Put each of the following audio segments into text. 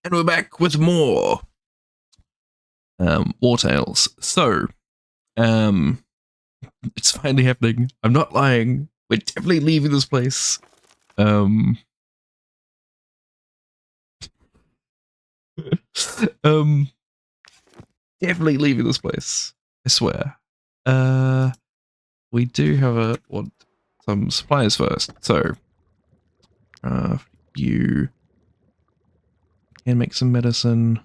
And we're back with more Wartales. So, it's finally happening. I'm not lying. We're definitely leaving this place. Definitely leaving this place. I swear. We do have some supplies first. So, you can make some medicine.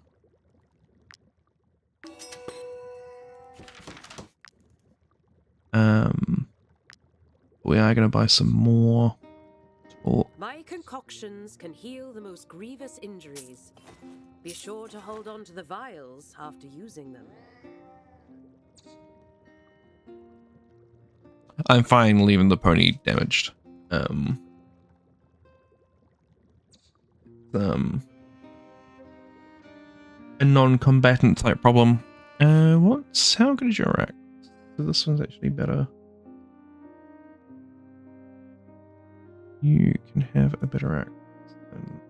We are going to buy some more. My concoctions can heal the most grievous injuries. Be sure to hold on to the vials after using them. I'm fine leaving the pony damaged. A non-combatant type problem. How good is your axe? So this one's actually better. You can have a better axe than,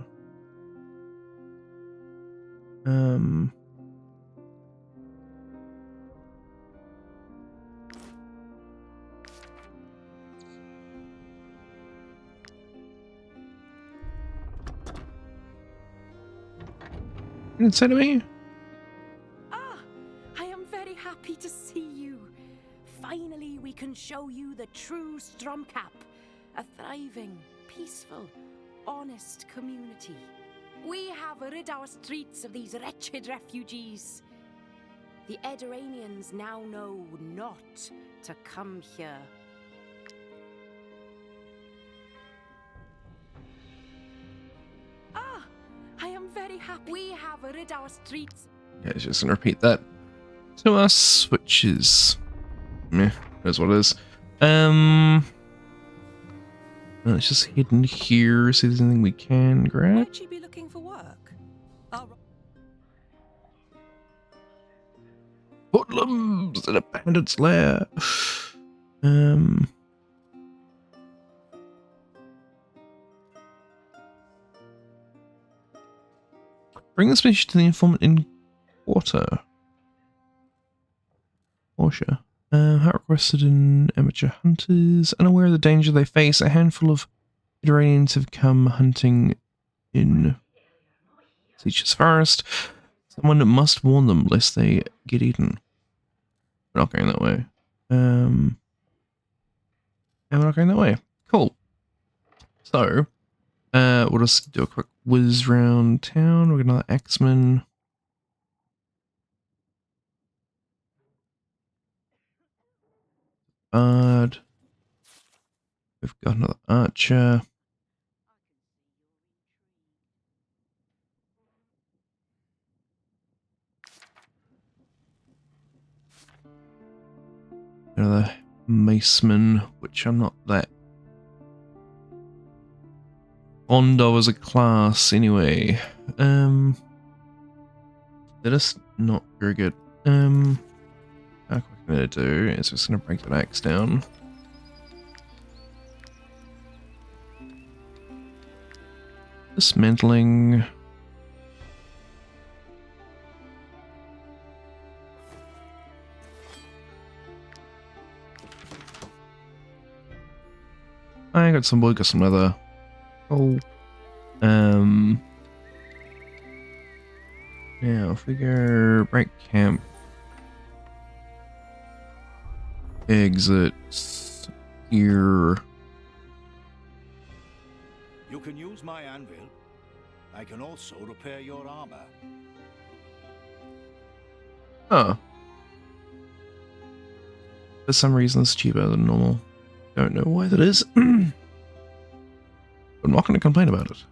you didn't say to me? Ah, I am very happy to see you. Finally, we can show you the true Stromcap. A thriving, peaceful, honest community. We have rid our streets of these wretched refugees. The Ediranians now know not to come here. Ah, I am very happy. We have rid our streets. Yeah, it's just gonna repeat that to us, which is meh, that's what it is. Let's just head in here, see if there's anything we can grab. Might she be looking for work? Hoodlums in a bandit's lair. Bring this message to the informant in Portia. How requested in amateur hunters. Unaware of the danger they face, a handful of Iranians have come hunting in Seach's forest. Someone must warn them lest they get eaten. We're not going that way. And we're not going that way. Cool. So, we'll just do a quick whiz round town. We're gonna Axeman. Bard. We've got another archer. Another maceman, which I'm not that fond of as a class anyway. They're just not very good. How quick I'm gonna do is just gonna break that axe down. Dismantling. I got some wood, got some leather. Oh. Now if we go break camp. Exit here. You can use my anvil. I can also repair your armor. Oh. For some reason it's cheaper than normal. Don't know why that is. I'm not going to complain about it.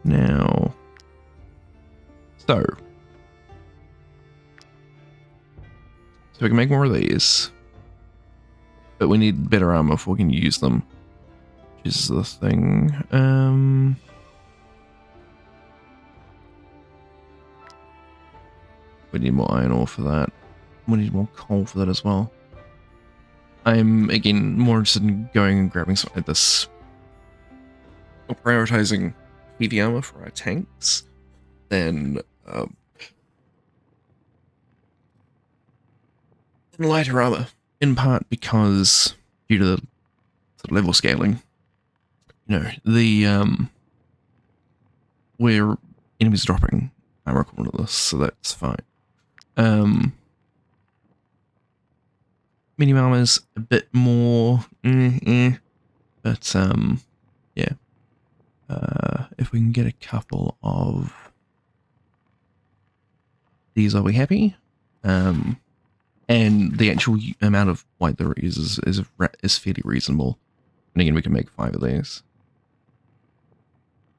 Now. So we can make more of these. But we need better armor before we can use them. Which is the thing. We need more iron ore for that. We need more coal for that as well. I'm, again, more interested in going and grabbing something like this. Or prioritizing heavy armor for our tanks than lighter armor, in part because due to the sort of level scaling, you know, the where enemies are dropping armor equivalent to this, so that's fine. Medium armor's a bit more, but yeah. If we can get a couple of these, I'll be happy. And the actual amount of white there is fairly reasonable. And again, we can make 5 of these.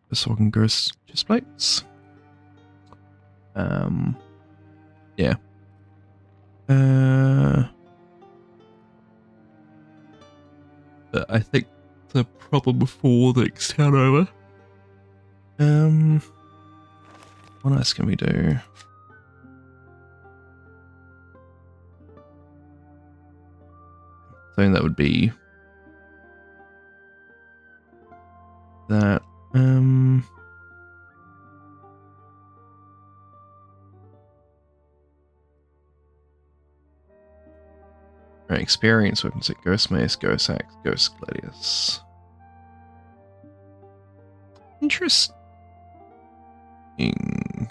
The sword and ghost chest plates. Yeah. But I think the problem before the next town over. What else can we do? I think that would be that. Right, experience weapons like Ghost Mace, Ghost Axe, Ghost Gladius. Interesting. I'm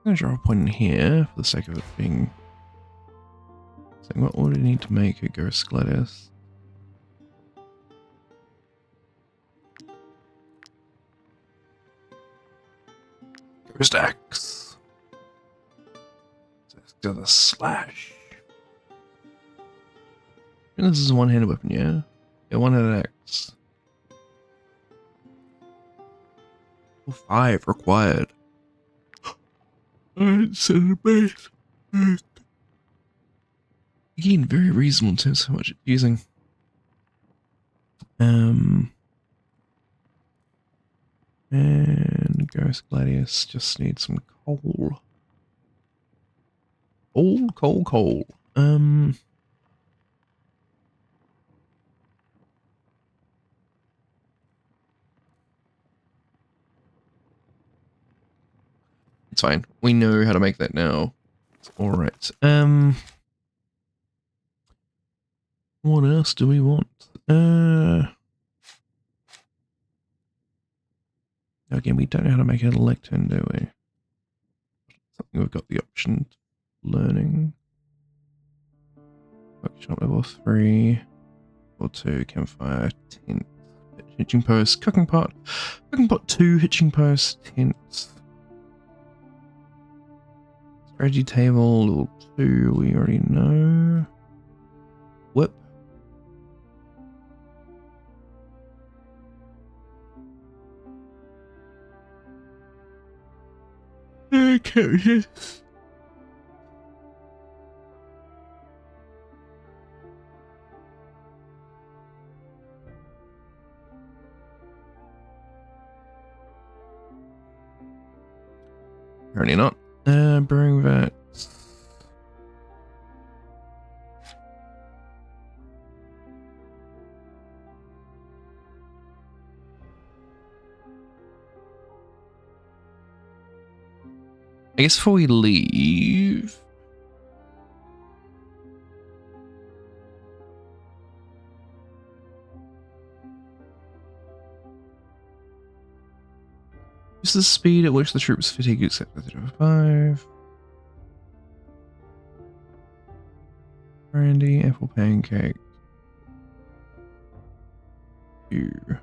going to draw a point in here for the sake of it being. So what would we need to make a Ghost Gladius? Ghost Axe. Let's go the slash. And this is a one-handed weapon, yeah? Yeah, one-handed axe. 5 required. Alright, center base. Again, very reasonable in terms of how much it's using. And Ghost Gladius just needs some coal. Coal. It's fine. We know how to make that now. Alright. What else do we want? Again, we don't know how to make an lectern, do we? Something we've got the option of learning. Workshop level 3. Or 2, campfire, tent, hitching post, cooking pot 2, hitching post, tent. Strategy table, level 2, we already know. Whip. Okay, yes. Apparently not. Brewing vat. I guess before we leave, this is the speed at which the troops fatigue except for 5. Brandy, apple pancake. Ew.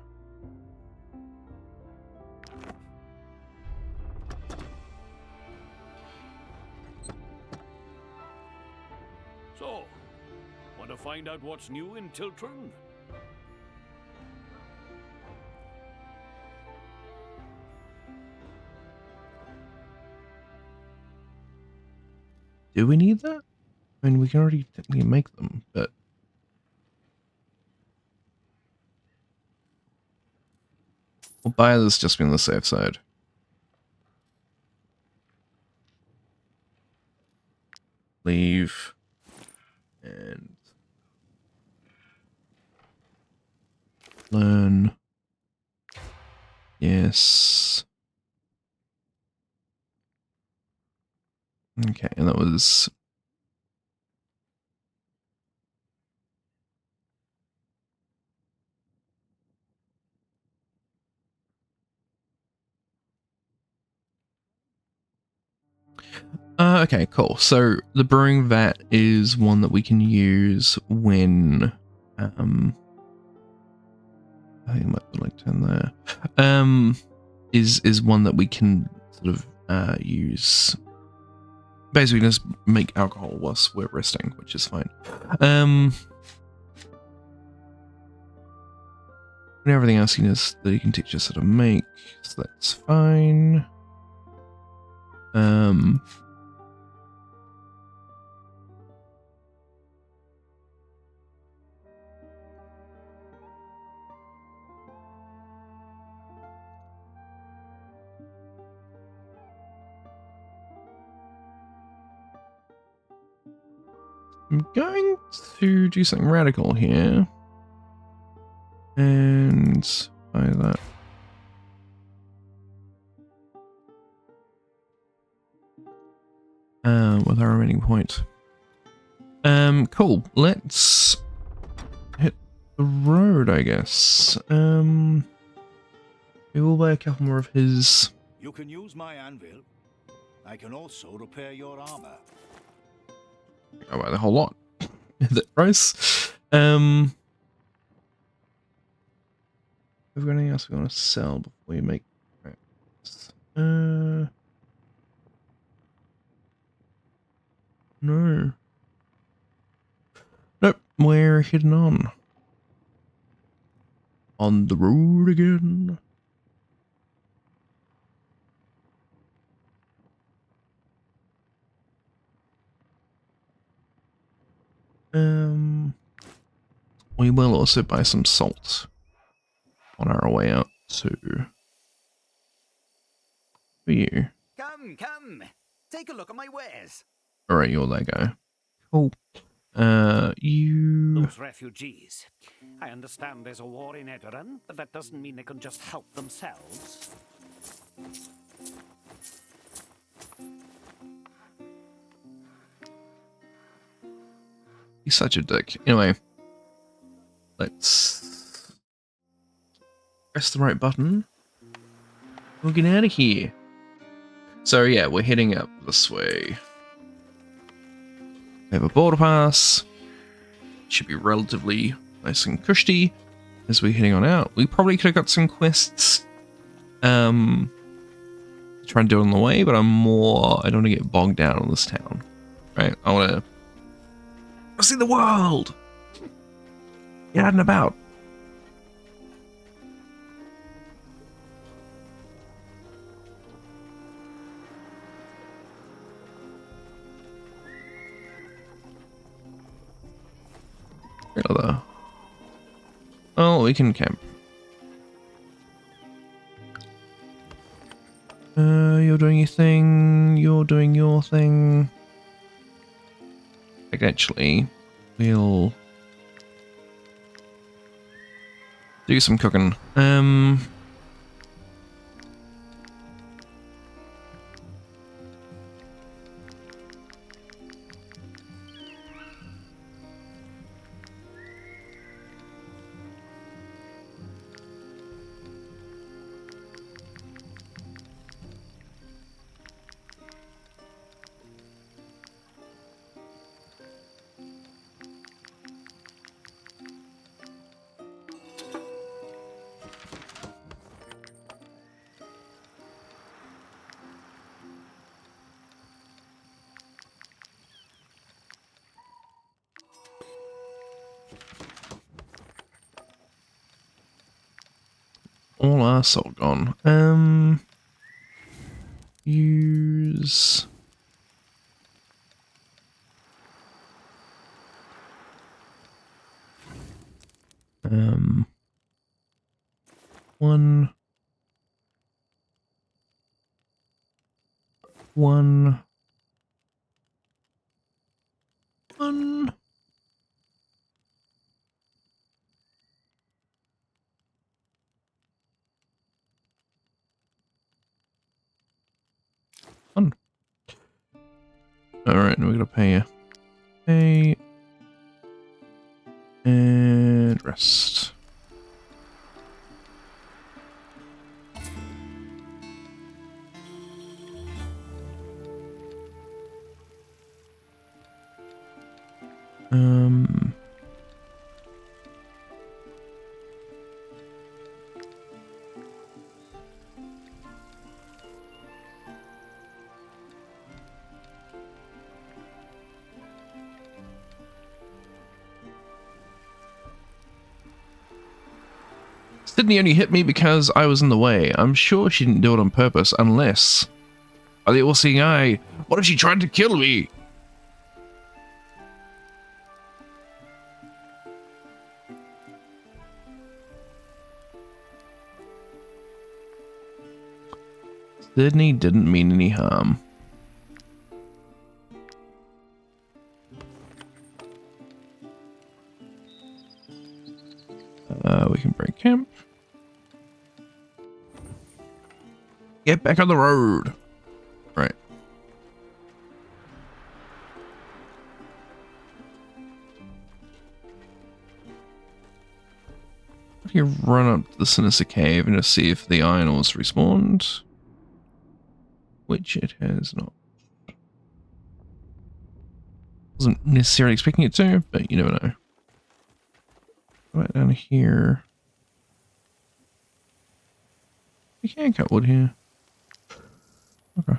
So, want to find out what's new in Tiltron? Do we need that? I mean, we can already technically make them, but we'll buy this just to be on the safe side. Leave. And learn. Yes. Okay, and that was... okay, cool. So the brewing vat is one that we can use when... I think I might like turn there. Is one that we can sort of use. Basically, just make alcohol whilst we're resting, which is fine. And everything else that you can teach us how to make, so that's fine. I'm going to do something radical here. And buy that. With our remaining point. Cool. Let's hit the road, I guess. We will buy a couple more of his. You can use my anvil. I can also repair your armor. I'll buy the whole lot at that price. Have we got anything else we want to sell before we make? No. Nope, we're heading on. On the road again. We will also buy some salt on our way out to for you. Come, take a look at my wares. Alright, you're that guy. Cool. You... Those refugees. I understand there's a war in Edoran, but that doesn't mean they can just help themselves. He's such a dick. Anyway. Let's... press the right button. We'll get out of here. So yeah, we're heading up this way. We have a border pass. Should be relatively nice and cushy as we're heading on out. We probably could have got some quests. Try and do it on the way, but I don't want to get bogged down in this town. Right? I want to see the world. Get out and about. Though. Oh, we can camp. You're doing your thing. You're doing your thing. Like, actually, we'll do some cooking. All our salt gone. Use... One... Alright, now we're gonna pay you. Pay. And rest. Sydney only hit me because I was in the way. I'm sure she didn't do it on purpose, unless... By the all-seeing eye, what if she tried to kill me? Sydney didn't mean any harm. We can break camp. Get back on the road. Right. You run up to the Sinister Cave and just see if the iron ores respawned. Which it has not. Wasn't necessarily expecting it to, but you never know. Right down here. You can cut wood here. Okay.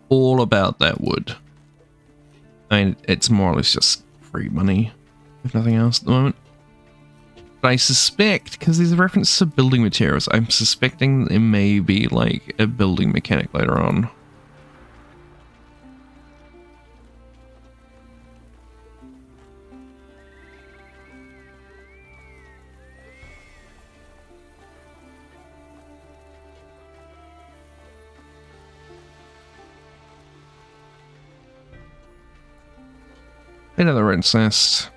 All about that wood. I mean, it's more or less just free money, if nothing else at the moment. But I suspect, because there's a reference to building materials, I'm suspecting there may be like a building mechanic later on. Another red's nest.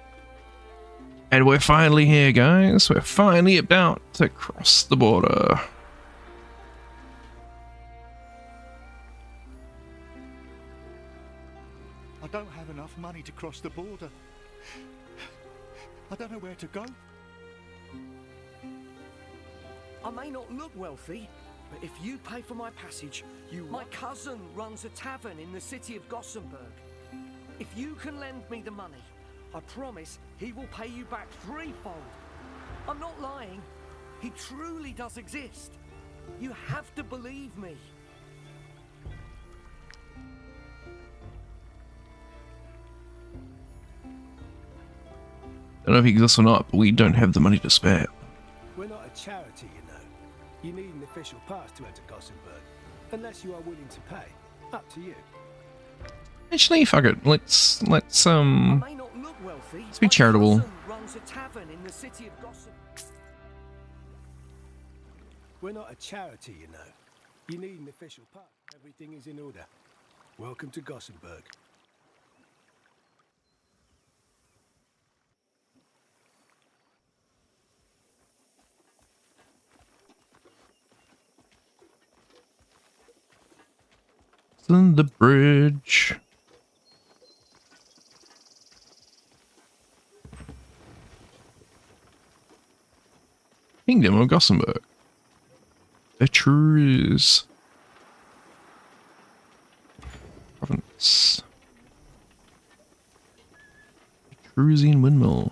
And we're finally here, guys. We're finally about to cross the border. I don't have enough money to cross the border. I don't know where to go. I may not look wealthy, but if you pay for my passage, My cousin runs a tavern in the city of Gothenburg. If you can lend me the money, I promise he will pay you back threefold. I'm not lying. He truly does exist. You have to believe me. I don't know if he exists or not, but we don't have the money to spare. We're not a charity, you know. You need an official pass to enter Gothenburg, unless you are willing to pay. Up to you. Actually, fuck it. Let's I may not look wealthy. Let's be charitable. My cousin runs a tavern in the city of Gothenburg. We're not a charity, you know. You need an official pass. Everything is in order. Welcome to Gothenburg. on the bridge. Kingdom of Gothenburg. Etruries. Province. Etrusian windmill.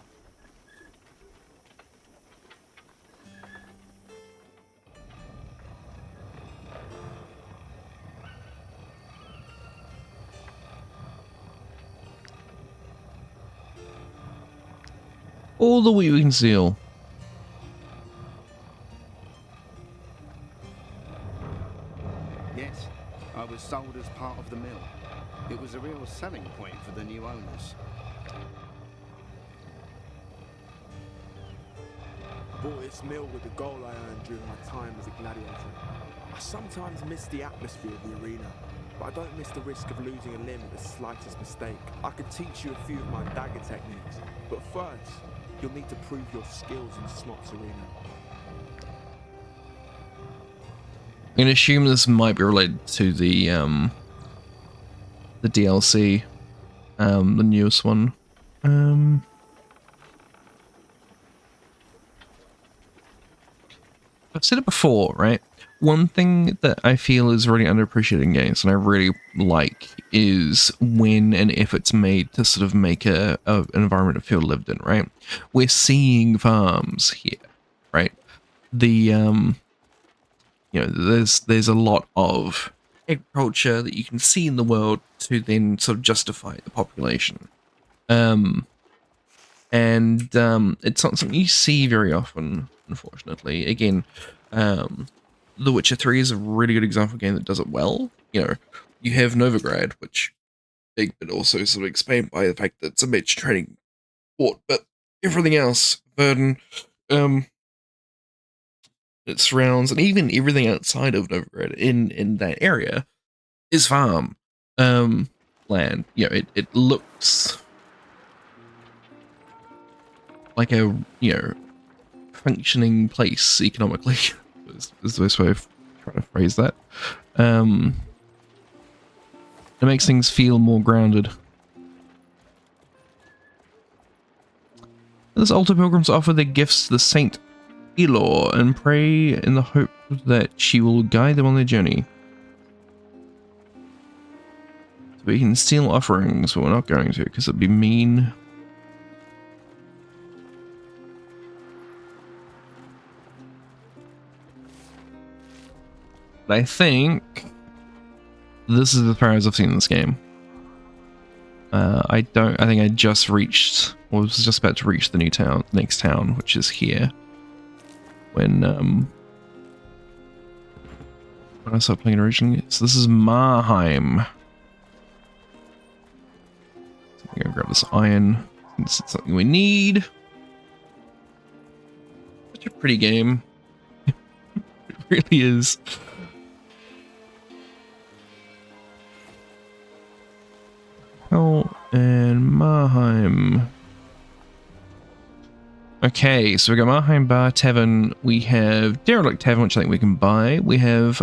All the way we can seal. Yes, I was sold as part of the mill. It was a real selling point for the new owners. I bought this mill with the goal I earned during my time as a gladiator. I sometimes miss the atmosphere of the arena, but I don't miss the risk of losing a limb at the slightest mistake. I could teach you a few of my dagger techniques, but first, you'll need to prove your skills in Smots Arena. I'm gonna assume this might be related to the DLC, the newest one. I've said it before, right? One thing that I feel is really underappreciated in games, and I really like, is when an effort's made to sort of make an environment feel lived in, right? We're seeing farms here, right? The there's a lot of agriculture that you can see in the world to then sort of justify the population. It's not something you see very often, unfortunately. Again, The Witcher 3 is a really good example of a game that does it well. You know, you have Novigrad, which big, but also sort of explained by the fact that it's a match training sport, but everything else, Verdun, it surrounds, and even everything outside of Novigrad in that area is farm land. You know, it looks like a, you know, functioning place economically is the best way of trying to phrase that. It makes things feel more grounded. Those altar pilgrims offer their gifts to the Saint Elor and pray in the hope that she will guide them on their journey. So we can steal offerings, but we're not going to because it'd be mean. But I think this is as far as I've seen this game. I think I just reached, or was just about to reach the next town, which is here. When I started playing originally. So this is Marheim. So I'm gonna grab this iron. This is something we need. Such a pretty game. It really is. And Marheim. Okay, so we got Marheim Bar Tavern. We have Derelict Tavern, which I think we can buy. We have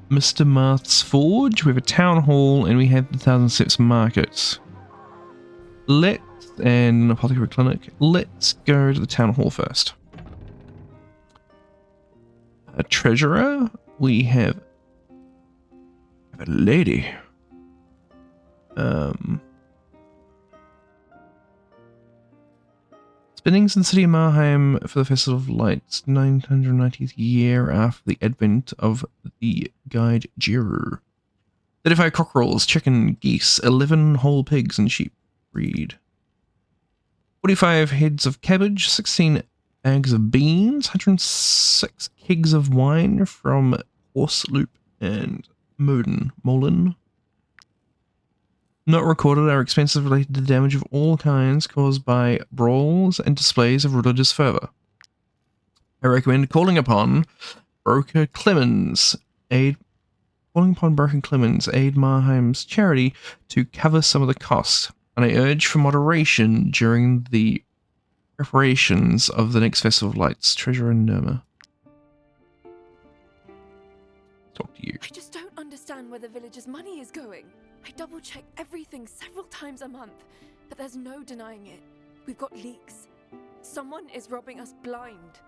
Mr. Marth's Forge. We have a Town Hall, and we have the Thousand Steps Market. And Apothecary Clinic. Let's go to the Town Hall first. A Treasurer. We have a lady. Spinnings in the city of Marheim for the Festival of Lights, 990th year after the advent of the guide Jiro. 35 cockerels, chicken, geese, 11 whole pigs and sheep breed. 45 heads of cabbage, 16 bags of beans, 106 kegs of wine from Horseloop and Molin. Not recorded are expenses related to damage of all kinds caused by brawls and displays of religious fervor. I recommend calling upon Broker Clemens, aid Marheim's charity to cover some of the costs, and I urge for moderation during the preparations of the next Festival of Lights. Treasurer Nirma. Talk to you. I just don't understand where the village's money is going. I double-check everything several times a month, but there's no denying it. We've got leaks. Someone is robbing us blind.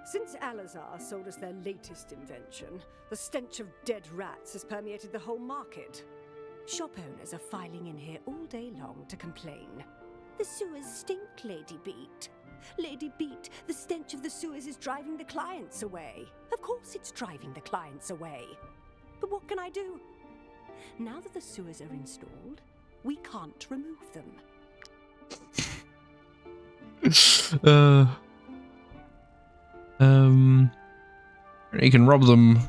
Since Alazar sold us their latest invention, the stench of dead rats has permeated the whole market. Shop owners are filing in here all day long to complain. The sewers stink, Lady Beat. Lady Beat, the stench of the sewers is driving the clients away. Of course it's driving the clients away. But what can I do? Now that the sewers are installed, we can't remove them. You can rob them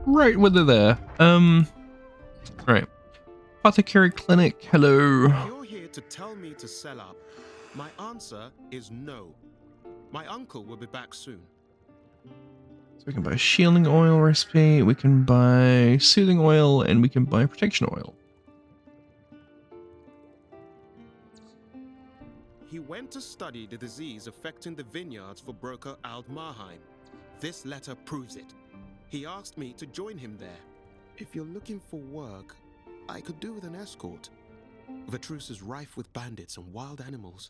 right when they're there. Right. Apothecary Clinic, hello. You're here to tell me to sell up. My answer is no. My uncle will be back soon. So we can buy shielding oil recipe, we can buy soothing oil, and we can buy protection oil. He went to study the disease affecting the vineyards for broker Aldmarheim. This letter proves it. He asked me to join him there. If you're looking for work, I could do with an escort. Vatrus is rife with bandits and wild animals.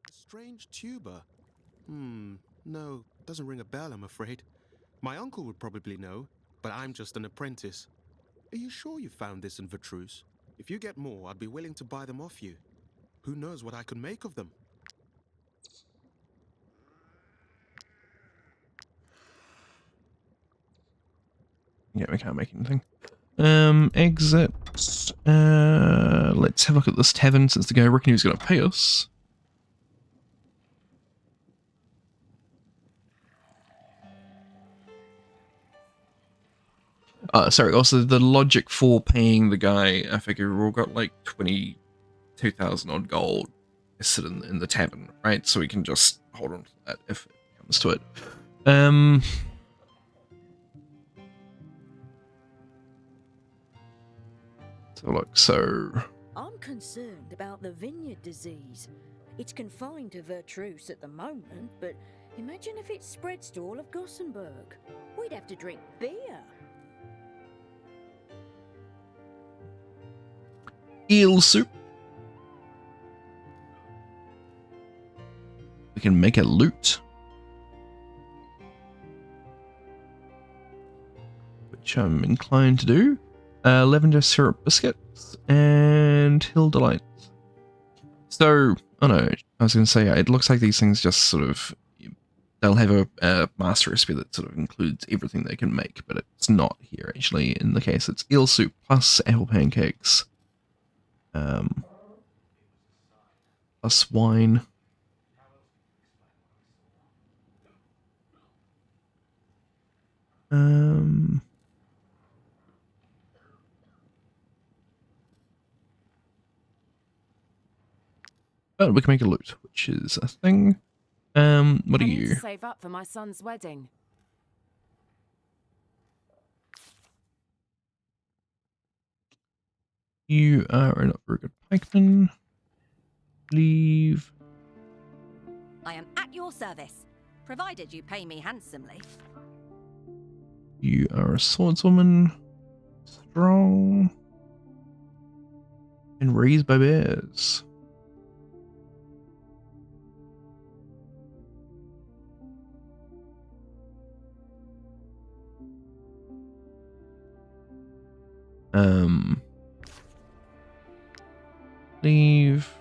A strange tuber. No, doesn't ring a bell, I'm afraid. My uncle would probably know, but I'm just an apprentice. Are you sure you found this in Vatrus? If you get more, I'd be willing to buy them off you. Who knows what I could make of them? Yeah, we can't make anything. Exit. Let's have a look at this tavern since the guy reckoned he was going to pay us. Sorry, also the logic for paying the guy, I figure we've all got like 22,000 odd gold sitting in the tavern, right? So we can just hold on to that if it comes to it. So look, so... I'm concerned about the vineyard disease. It's confined to Vatrus at the moment, but imagine if it spreads to all of Gothenburg. We'd have to drink beer. Eel soup. We can make a loot. Which I'm inclined to do. Lavender syrup biscuits and Hill Delights. So, oh no, I was going to say, it looks like these things just sort of, they'll have a master recipe that sort of includes everything they can make, but it's not here actually. In the case, it's eel soup plus apple pancakes, plus wine. Oh, we can make a loot, which is a thing. What are I need you? to save up for my son's wedding. You are a not very good pikeman. Leave. I am at your service, provided you pay me handsomely. You are a swordswoman. Strong. And raised by bears. Leave.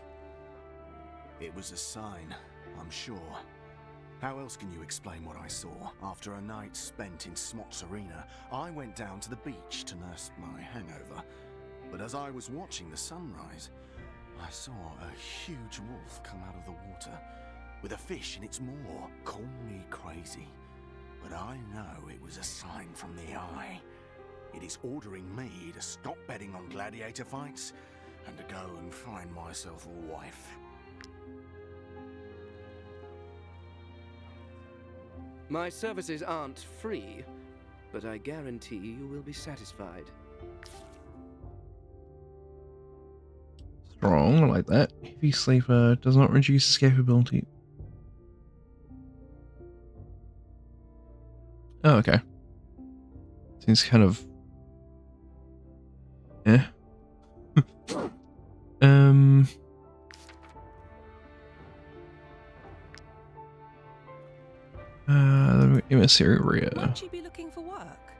It was a sign, I'm sure. How else can you explain what I saw? After a night spent in Smots Arena, I went down to the beach to nurse my hangover. But as I was watching the sunrise, I saw a huge wolf come out of the water, with a fish in its maw. Call me crazy, but I know it was a sign from the eye. It is ordering me to stop betting on gladiator fights and to go and find myself a wife. My services aren't free, but I guarantee you will be satisfied. Strong, I like that. Heavy sleeper does not reduce escapability. Oh, okay. Seems kind of... eh. Emissary Rhea. Won't you be looking for work?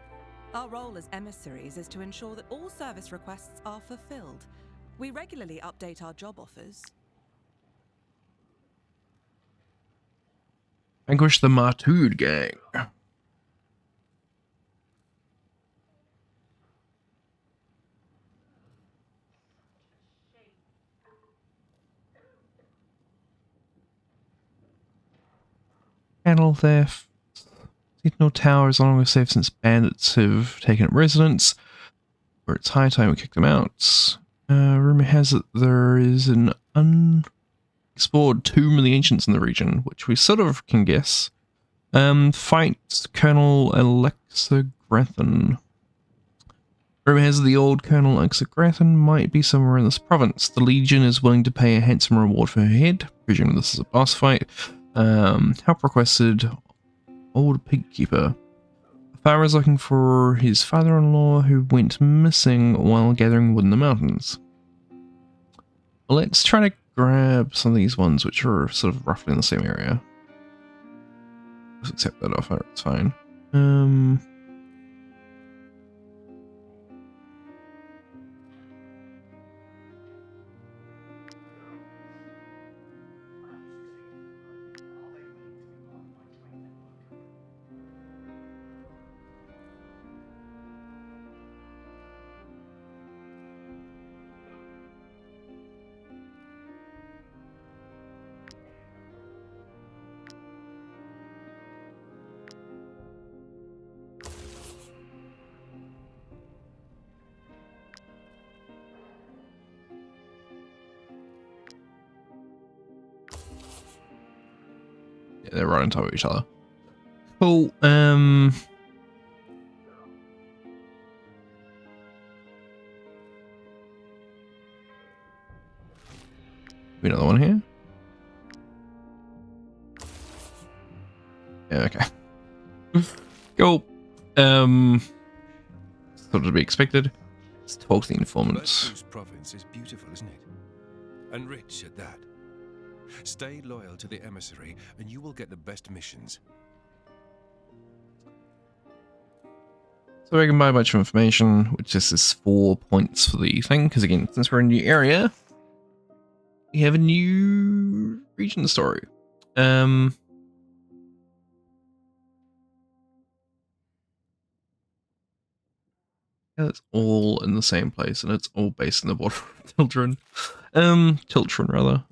Our role as emissaries is to ensure that all service requests are fulfilled. We regularly update our job offers. Vanquish the Martud gang. cattle theft. Sentinel Tower is no longer safe since bandits have taken up residence, where it's high time we kick them out. Rumor has it there is an unexplored tomb of the ancients in the region, which we sort of can guess. Fight Colonel Alexa Grathan. Rumor has the old Colonel Alexa Grathan might be somewhere in this province. The Legion is willing to pay a handsome reward for her head. Presuming this is a boss fight. Help requested. Old pig keeper. A farmer is looking for his father-in-law who went missing while gathering wood in the mountains. Let's try to grab some of these ones which are sort of roughly in the same area. Let's accept that offer, it's fine. Yeah, they're right on top of each other. Cool. Another one here. Yeah, okay. Cool. Sort of to be expected. Let's talk to the informants. This province is beautiful, isn't it? And rich at that. Stay loyal to the emissary, and you will get the best missions. So we can buy a bunch of information, which just is 4 points for the thing, because again, since we're in a new area, we have a new region story. Yeah, it's all in the same place, and it's all based in the border of Tiltron. Tiltron, rather.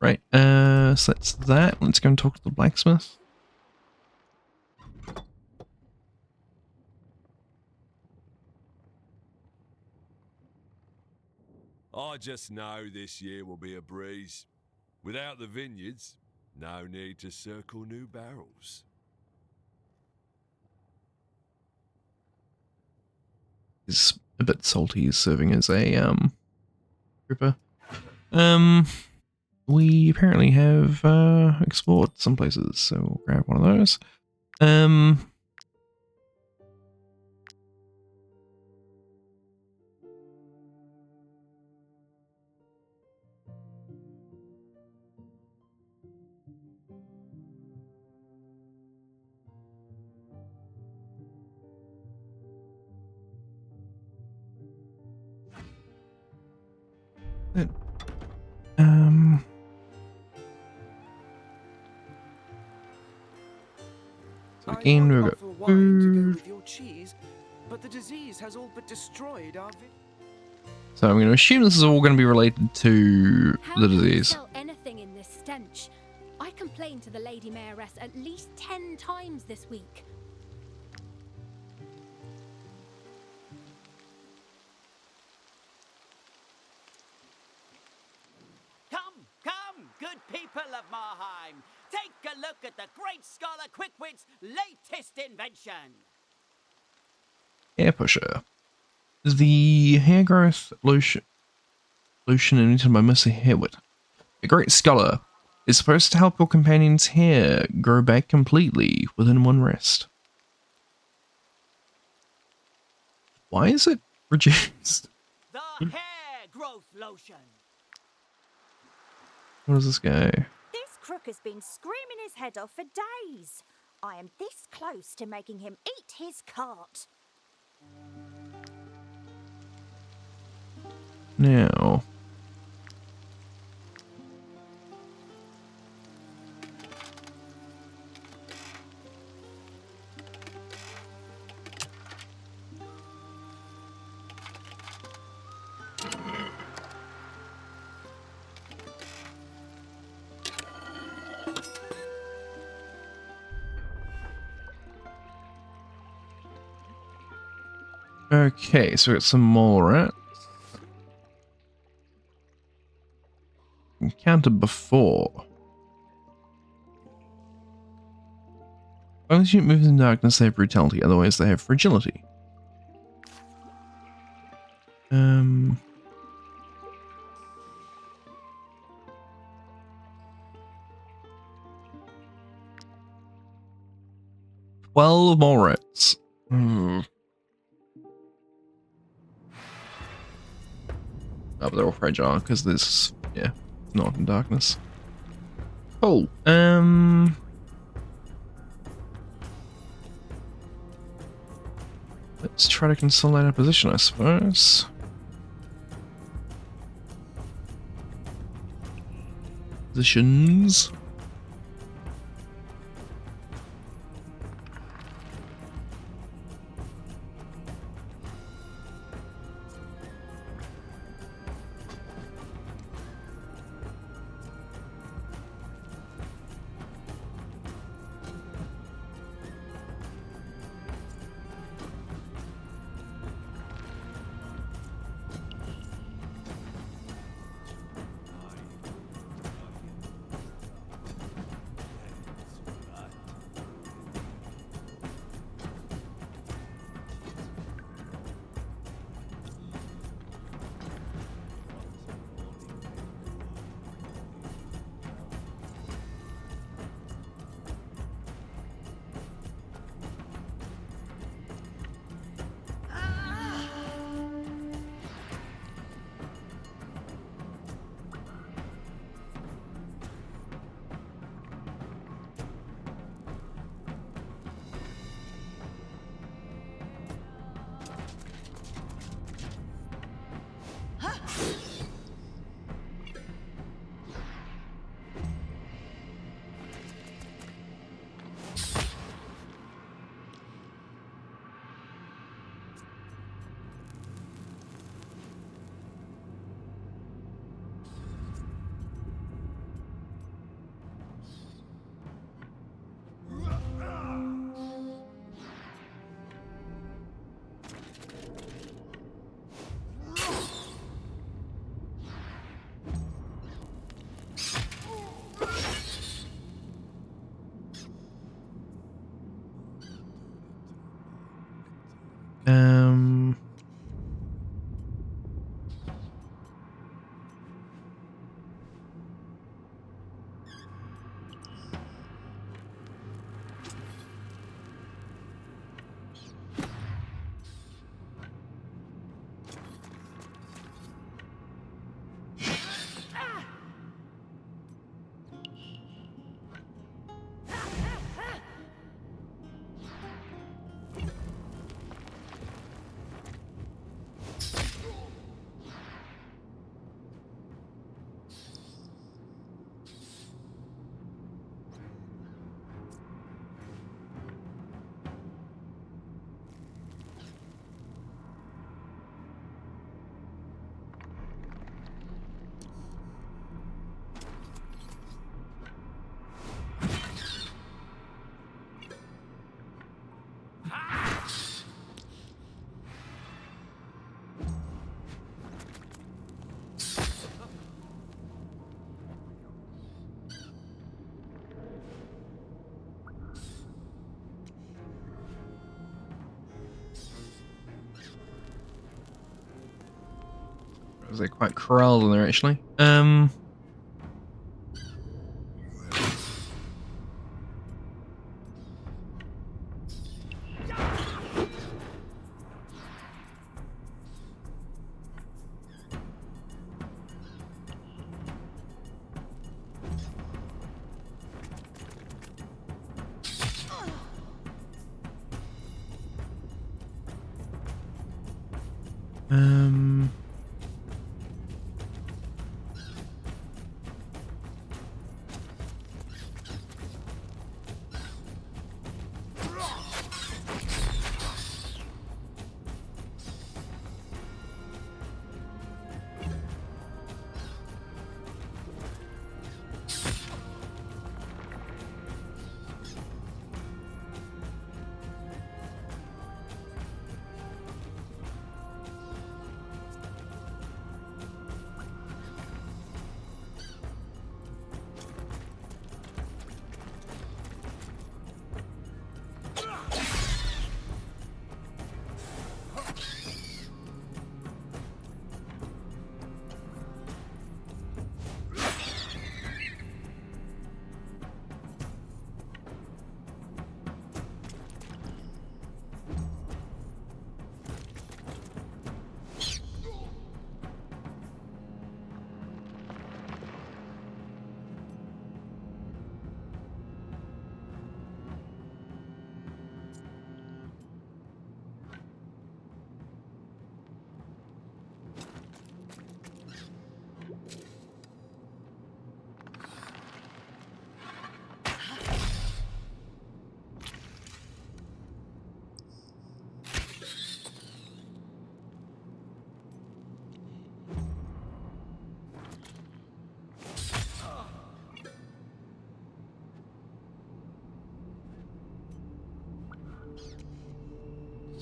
Right, so that's that. Let's go and talk to the blacksmith. I just know this year will be a breeze. Without the vineyards, no need to circle new barrels. He's a bit salty. He's serving as a trooper. We apparently have explored some places, so we'll grab one of those. So again, we've got food. With your cheese, but the disease has all but destroyed our So I'm going to assume this is all going to be related to the disease. Sell anything in this stench. I complained to the Lady Mayoress at least 10 times this week. Come, good people of Marheim. Take a look at the great scholar Quickwit's latest invention. Hair pusher. The hair growth lotion invented by Mr. Harewood. A great scholar is supposed to help your companion's hair grow back completely within one rest. Why is it reduced? The hair growth lotion. What does this go? This crook has been screaming his head off for days. I am this close to making him eat his cart. Now. Okay, so we got some more rats. Encountered before. As you move in darkness, they have brutality, otherwise they have fragility. 12 more rats. Oh, but they're all fragile because this, yeah, not in darkness. Cool. Let's try to consolidate our position, I suppose. Positions. They're quite corralled in there, actually.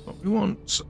what we want.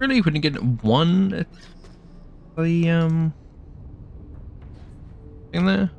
Really, we didn't get one at the thing there.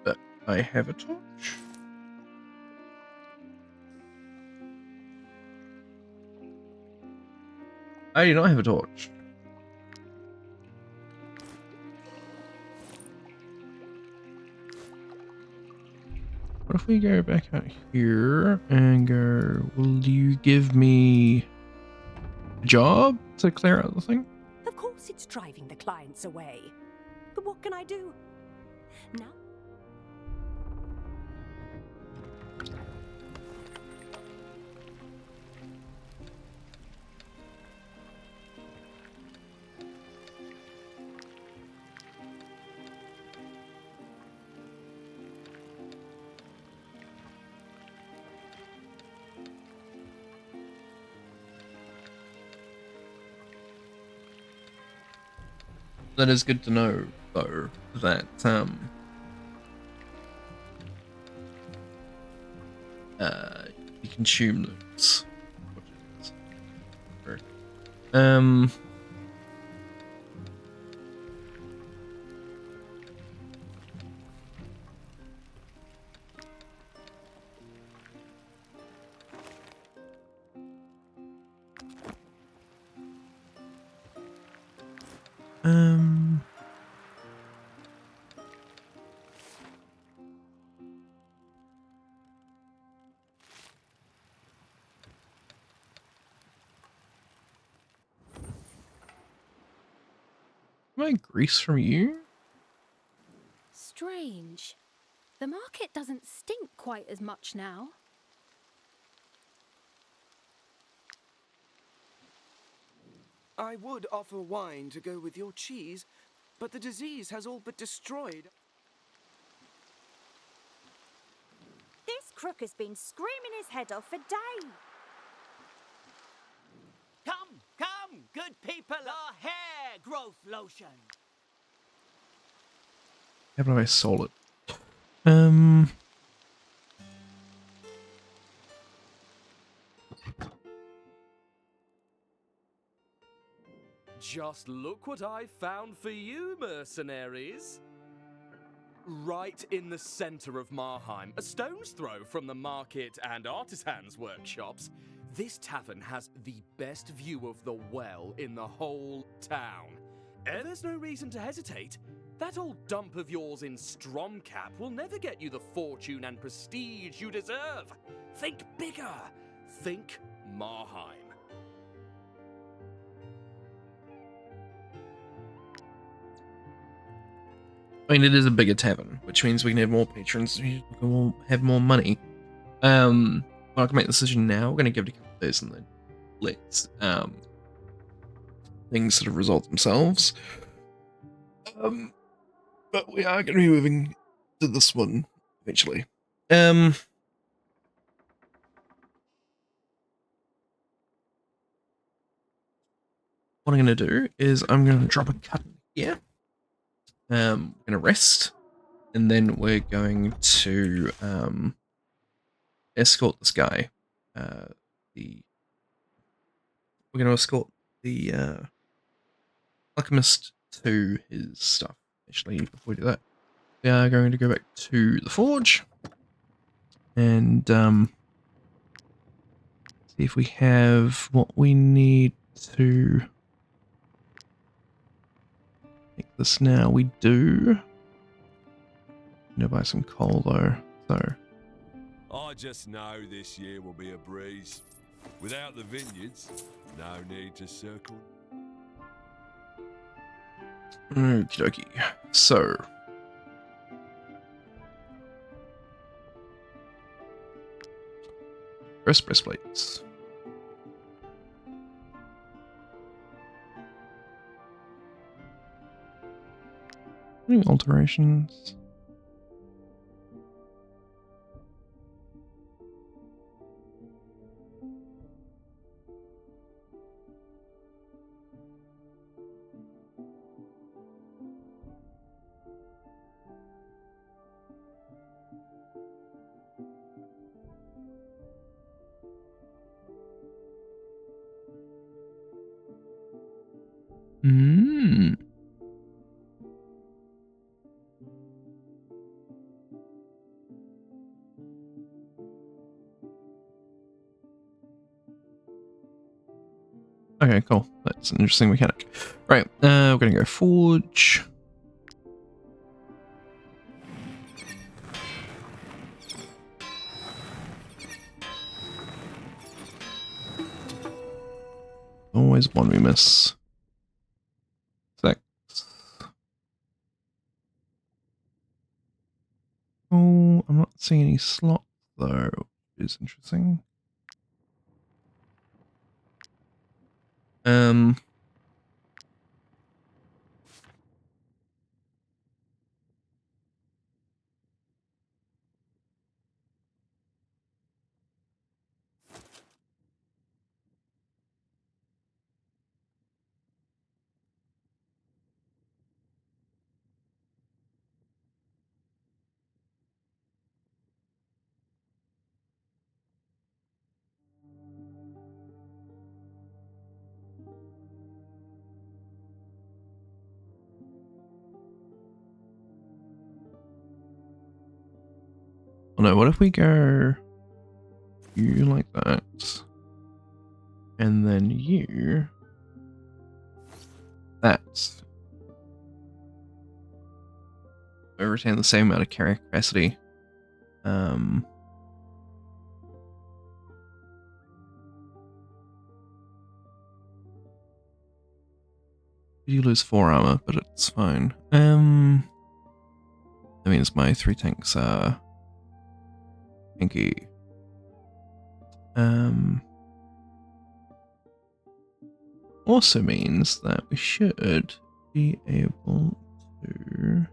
But I have a torch. I do not have a torch. What if we go back out here and go, will you give me a job to clear out the thing? Of course it's driving the clients away. But what can I do? Now... That is good to know, though, that you consume those. Can I grease from you? Strange. The market doesn't stink quite as much now. I would offer wine to go with your cheese, but the disease has all but destroyed. This crook has been screaming his head off for days. Come, come, good people, the hair growth lotion. How do I solve it? Just look what I found for you, mercenaries. Right in the center of Marheim, a stone's throw from the market and artisans' workshops, this tavern has the best view of the well in the whole town. And there's no reason to hesitate. That old dump of yours in Stromcap will never get you the fortune and prestige you deserve. Think bigger. Think Marheim. I mean, it is a bigger tavern, which means we can have more patrons, we can have more money. I can make the decision now. We're going to give it a couple of days and then let things sort of resolve themselves. But we are going to be moving to this one eventually. What I'm going to do is I'm going to drop a cut here. We're going to rest, and then we're going to escort this guy. We're going to escort the alchemist to his stuff. Actually, before we do that, we are going to go back to the forge and see if we have what we need to make this now. We do. I'm gonna buy some coal though, so. I just know this year will be a breeze. Without the vineyards, no need to circle. Okie dokie. So. First breastplates. Any alterations? Okay, cool. That's an interesting mechanic. Right, we're gonna go forge. Always one we miss. see any slots though, which is interesting. Oh no, what if we go you like that, and then you that. I retain the same amount of carry capacity. You lose 4 armor, but it's fine. That means my 3 tanks are tanky. Also means that we should be able to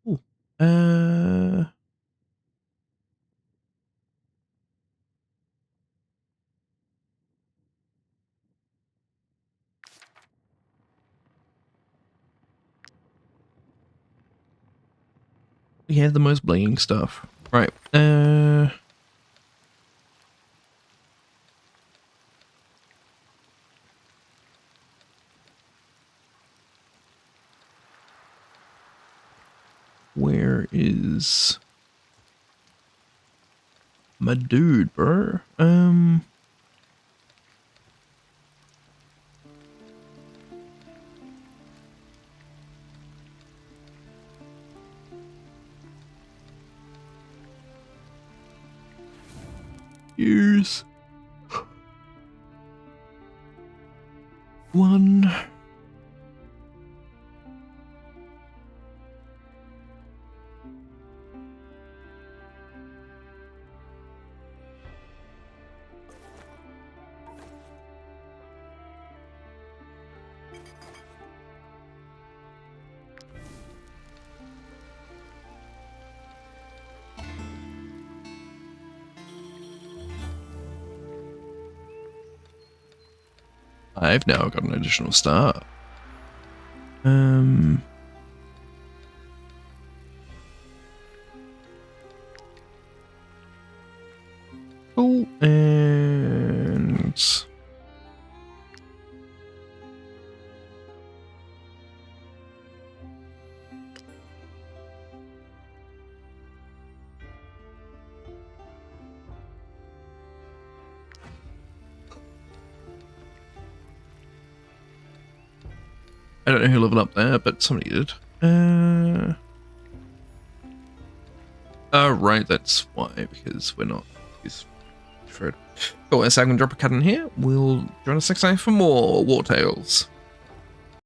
ooh, we have the most bling stuff. Right. Where is my dude, bro? Here's one. I've now got an additional star. Cool, and I don't know who leveled up there, but somebody did. Oh, right, that's why, because we're not. Cool, so I'm going to drop a cut in here. We'll join us next time for more Wartales.